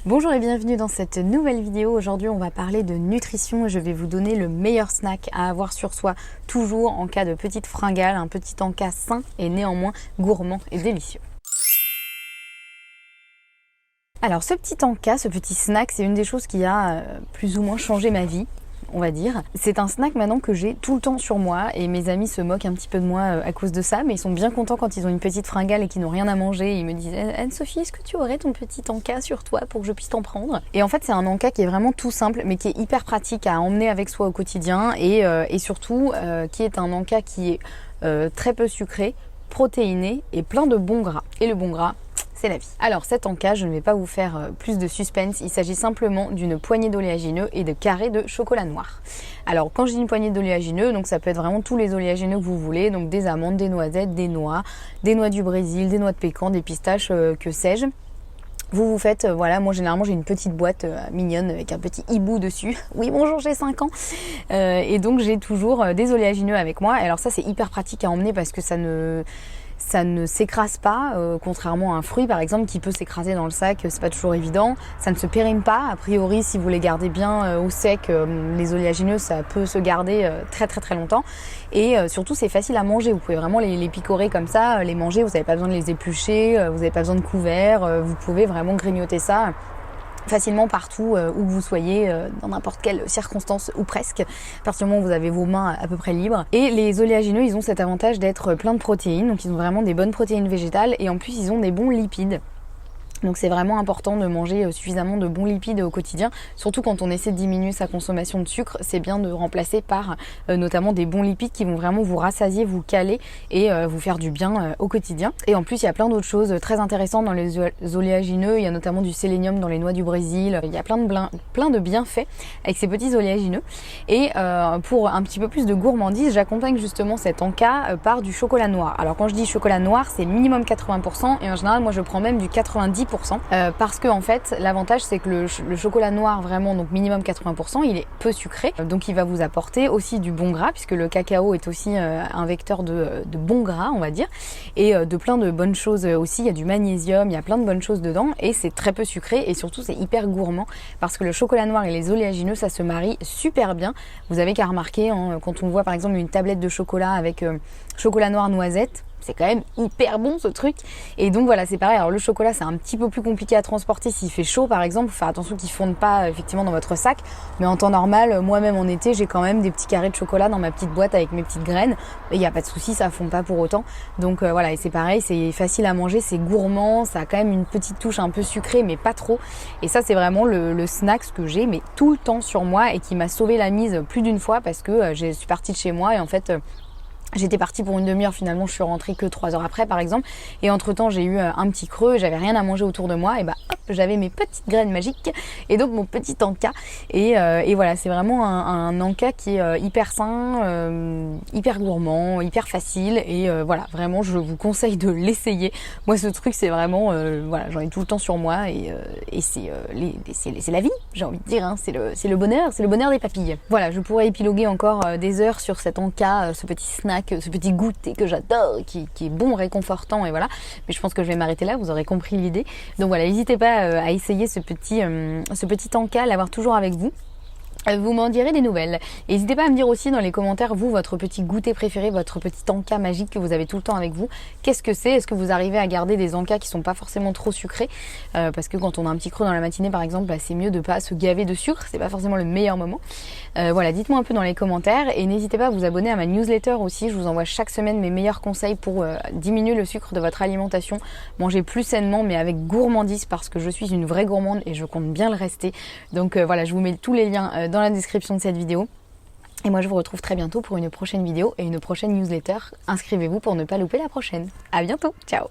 Bonjour et bienvenue dans cette nouvelle vidéo. Aujourd'hui on va parler de nutrition et je vais vous donner le meilleur snack à avoir sur soi, toujours en cas de petite fringale, un petit encas sain et néanmoins gourmand et délicieux. Alors ce petit encas, ce petit snack, c'est une des choses qui a plus ou moins changé ma vie, on va dire. C'est un snack maintenant que j'ai tout le temps sur moi et mes amis se moquent un petit peu de moi à cause de ça, mais ils sont bien contents quand ils ont une petite fringale et qu'ils n'ont rien à manger. Ils me disent Anne-Sophie, est-ce que tu aurais ton petit encas sur toi pour que je puisse t'en prendre? Et en fait c'est un encas qui est vraiment tout simple mais qui est hyper pratique à emmener avec soi au quotidien et surtout qui est un encas qui est très peu sucré, protéiné et plein de bons gras. Et le bon gras, c'est la vie. Alors cet encas, je ne vais pas vous faire plus de suspense, il s'agit simplement d'une poignée d'oléagineux et de carrés de chocolat noir. Alors quand je dis une poignée d'oléagineux, donc ça peut être vraiment tous les oléagineux que vous voulez, donc des amandes, des noisettes, des noix du Brésil, des noix de pécan, des pistaches, que sais-je. Vous faites, voilà, moi généralement j'ai une petite boîte mignonne avec un petit hibou dessus. Oui bonjour, j'ai 5 ans. Et donc j'ai toujours des oléagineux avec moi. Et alors ça c'est hyper pratique à emmener parce que ça ne s'écrase pas, contrairement à un fruit par exemple qui peut s'écraser dans le sac, c'est pas toujours évident. Ça ne se périme pas, a priori si vous les gardez bien au sec, les oléagineux ça peut se garder très longtemps. Et surtout c'est facile à manger, vous pouvez vraiment les picorer comme ça, les manger, vous n'avez pas besoin de les éplucher, vous n'avez pas besoin de couverts, vous pouvez vraiment grignoter ça facilement partout où vous soyez, dans n'importe quelle circonstance ou presque, à partir du moment où vous avez vos mains à peu près libres. Et les oléagineux, ils ont cet avantage d'être plein de protéines, donc ils ont vraiment des bonnes protéines végétales et en plus ils ont des bons lipides. Donc c'est vraiment important de manger suffisamment de bons lipides au quotidien, surtout quand on essaie de diminuer sa consommation de sucre, c'est bien de remplacer par notamment des bons lipides qui vont vraiment vous rassasier, vous caler et vous faire du bien au quotidien. Et en plus il y a plein d'autres choses très intéressantes dans les oléagineux, il y a notamment du sélénium dans les noix du Brésil, il y a plein de bienfaits avec ces petits oléagineux. Et pour un petit peu plus de gourmandise, j'accompagne justement cet encas par du chocolat noir. Alors quand je dis chocolat noir, c'est minimum 80% et en général moi je prends même du 90%. Parce que en fait l'avantage c'est que le chocolat noir vraiment donc minimum 80% il est peu sucré, donc il va vous apporter aussi du bon gras puisque le cacao est aussi un vecteur de bon gras on va dire et de plein de bonnes choses aussi, il y a du magnésium, il y a plein de bonnes choses dedans et c'est très peu sucré et surtout c'est hyper gourmand parce que le chocolat noir et les oléagineux ça se marie super bien. Vous avez qu'à remarquer quand on voit par exemple une tablette de chocolat avec chocolat noir noisette, c'est quand même hyper bon ce truc. Et donc voilà, c'est pareil. Alors le chocolat, c'est un petit peu plus compliqué à transporter s'il fait chaud par exemple. Faut faire attention qu'il ne fonde pas effectivement dans votre sac. Mais en temps normal, moi-même en été, j'ai quand même des petits carrés de chocolat dans ma petite boîte avec mes petites graines. Et il n'y a pas de souci, ça ne fond pas pour autant. Donc voilà, et c'est pareil, c'est facile à manger, c'est gourmand. Ça a quand même une petite touche un peu sucrée, mais pas trop. Et ça, c'est vraiment le snack que j'ai, mais tout le temps sur moi et qui m'a sauvé la mise plus d'une fois parce que je suis partie de chez moi et en fait... J'étais partie pour une demi-heure, finalement je suis rentrée que 3 heures après par exemple. Et entre temps j'ai eu un petit creux, j'avais rien à manger autour de moi. Et bah hop, j'avais mes petites graines magiques et donc mon petit encas. Et voilà, c'est vraiment un encas qui est hyper sain, hyper gourmand, hyper facile. Et voilà, vraiment je vous conseille de l'essayer. Moi ce truc c'est vraiment, voilà, j'en ai tout le temps sur moi et c'est la vie, j'ai envie de dire. Hein. C'est le bonheur des papilles. Voilà, je pourrais épiloguer encore des heures sur cet encas, ce petit snack, ce petit goûter que j'adore, qui est bon, réconfortant et voilà. Mais je pense que je vais m'arrêter là, vous aurez compris l'idée. Donc voilà, n'hésitez pas à essayer ce petit encas, l'avoir toujours avec vous. Vous m'en direz des nouvelles. N'hésitez pas à me dire aussi dans les commentaires, vous, votre petit goûter préféré, votre petit encas magique que vous avez tout le temps avec vous. Qu'est-ce que c'est? Est-ce que vous arrivez à garder des encas qui sont pas forcément trop sucrés? Parce que quand on a un petit creux dans la matinée par exemple, bah, c'est mieux de pas se gaver de sucre, c'est pas forcément le meilleur moment. Voilà, dites-moi un peu dans les commentaires et n'hésitez pas à vous abonner à ma newsletter aussi. Je vous envoie chaque semaine mes meilleurs conseils pour diminuer le sucre de votre alimentation, manger plus sainement mais avec gourmandise parce que je suis une vraie gourmande et je compte bien le rester. Donc voilà, je vous mets tous les liens dans la description de cette vidéo. Et moi je vous retrouve très bientôt pour une prochaine vidéo et une prochaine newsletter. Inscrivez-vous pour ne pas louper la prochaine. À bientôt, ciao!